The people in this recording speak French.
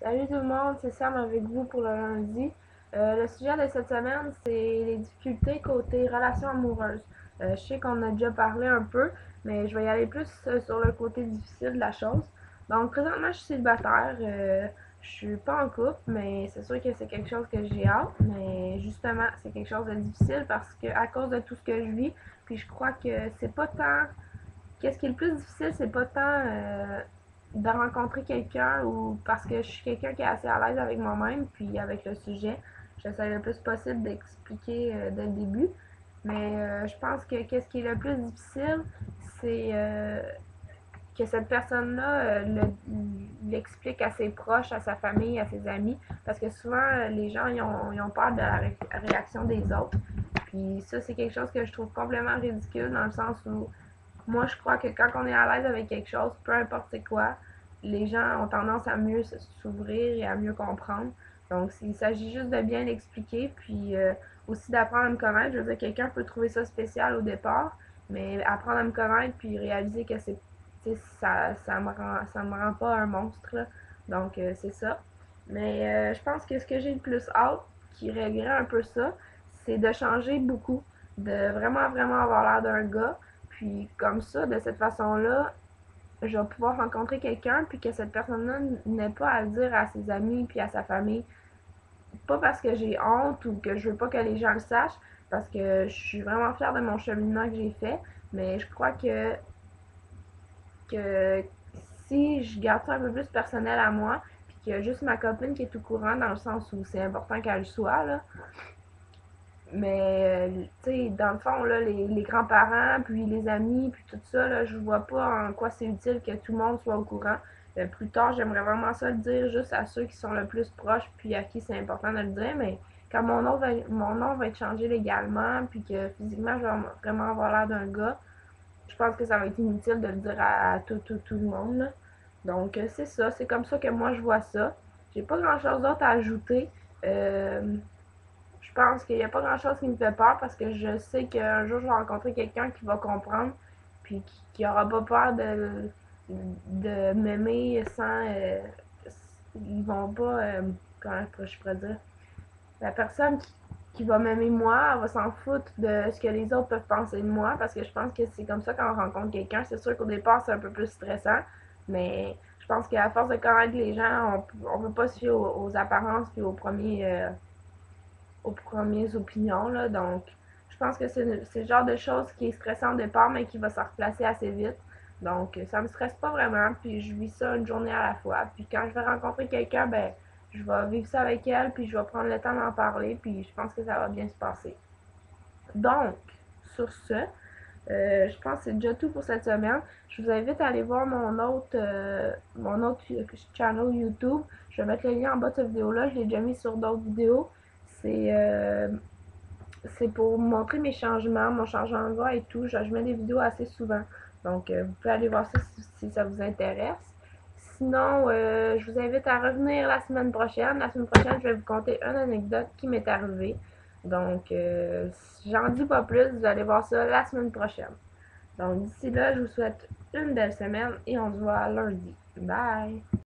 Salut tout le monde, c'est Sam avec vous pour le lundi. Le sujet de cette semaine, c'est les difficultés côté relations amoureuses. Je sais qu'on a déjà parlé un peu, mais je vais y aller plus sur le côté difficile de la chose. Donc, présentement, je suis célibataire. Je suis pas en couple, mais c'est sûr que c'est quelque chose que j'ai hâte. Mais justement, c'est quelque chose de difficile parce que à cause de tout ce que je vis, puis je crois que c'est pas tant qu'est-ce qui est le plus difficile, c'est pas tant de rencontrer quelqu'un ou parce que je suis quelqu'un qui est assez à l'aise avec moi-même puis avec le sujet. J'essaie le plus possible d'expliquer dès le début. Mais je pense que qu'est-ce qui est le plus difficile, c'est que cette personne-là l'explique à ses proches, à sa famille, à ses amis. Parce que souvent, les gens ils ont peur de la réaction des autres. Puis ça, c'est quelque chose que je trouve complètement ridicule dans le sens où moi, je crois que quand on est à l'aise avec quelque chose, peu importe c'est quoi, les gens ont tendance à mieux s'ouvrir et à mieux comprendre. Donc, il s'agit juste de bien l'expliquer, puis aussi d'apprendre à me connaître. Je veux dire, quelqu'un peut trouver ça spécial au départ, mais apprendre à me connaître, puis réaliser que ça me rend pas un monstre, là. Donc, c'est ça. Mais je pense que ce que j'ai le plus hâte, qui réglerait un peu ça, c'est de changer beaucoup, de vraiment, vraiment avoir l'air d'un gars, puis comme ça, de cette façon-là, je vais pouvoir rencontrer quelqu'un, puis que cette personne-là n'ait pas à le dire à ses amis puis à sa famille. Pas parce que j'ai honte ou que je veux pas que les gens le sachent, parce que je suis vraiment fière de mon cheminement que j'ai fait, mais je crois que si je garde ça un peu plus personnel à moi, puis qu'il y a juste ma copine qui est au courant dans le sens où c'est important qu'elle le soit, là, mais, tu sais, dans le fond, là, les grands-parents, puis les amis, puis tout ça, là, je vois pas en quoi c'est utile que tout le monde soit au courant. Plus tard, j'aimerais vraiment ça le dire juste à ceux qui sont le plus proches, puis à qui c'est important de le dire, mais quand mon nom va être changé légalement, puis que physiquement, je vais vraiment avoir l'air d'un gars, je pense que ça va être inutile de le dire à tout le monde, là. Donc, c'est ça, c'est comme ça que moi je vois ça. J'ai pas grand-chose d'autre à ajouter. Euh, je pense qu'il n'y a pas grand-chose qui me fait peur parce que je sais qu'un jour, je vais rencontrer quelqu'un qui va comprendre puis qui n'aura pas peur de m'aimer sans... ils vont pas... comment je pourrais dire? La personne qui va m'aimer moi, elle va s'en foutre de ce que les autres peuvent penser de moi parce que je pense que c'est comme ça quand on rencontre quelqu'un. C'est sûr qu'au départ, c'est un peu plus stressant, mais je pense qu'à force de connaître les gens, on peut pas se fier aux apparences puis aux premières opinions, là. Donc, je pense que c'est le genre de choses qui est stressant au départ, mais qui va se replacer assez vite. Donc, ça me stresse pas vraiment, puis je vis ça une journée à la fois. Puis quand je vais rencontrer quelqu'un, ben, je vais vivre ça avec elle, puis je vais prendre le temps d'en parler, puis je pense que ça va bien se passer. Donc, sur ce, je pense que c'est déjà tout pour cette semaine. Je vous invite à aller voir mon autre channel YouTube. Je vais mettre le lien en bas de cette vidéo-là. Je l'ai déjà mis sur d'autres vidéos. C'est euh, c'est pour montrer mes changements, mon changement de voix et tout. Je mets des vidéos assez souvent. Donc, vous pouvez aller voir ça si ça vous intéresse. Sinon, je vous invite à revenir la semaine prochaine. La semaine prochaine, je vais vous conter une anecdote qui m'est arrivée. Donc, j'en dis pas plus. Vous allez voir ça la semaine prochaine. Donc, d'ici là, je vous souhaite une belle semaine et on se voit lundi. Bye!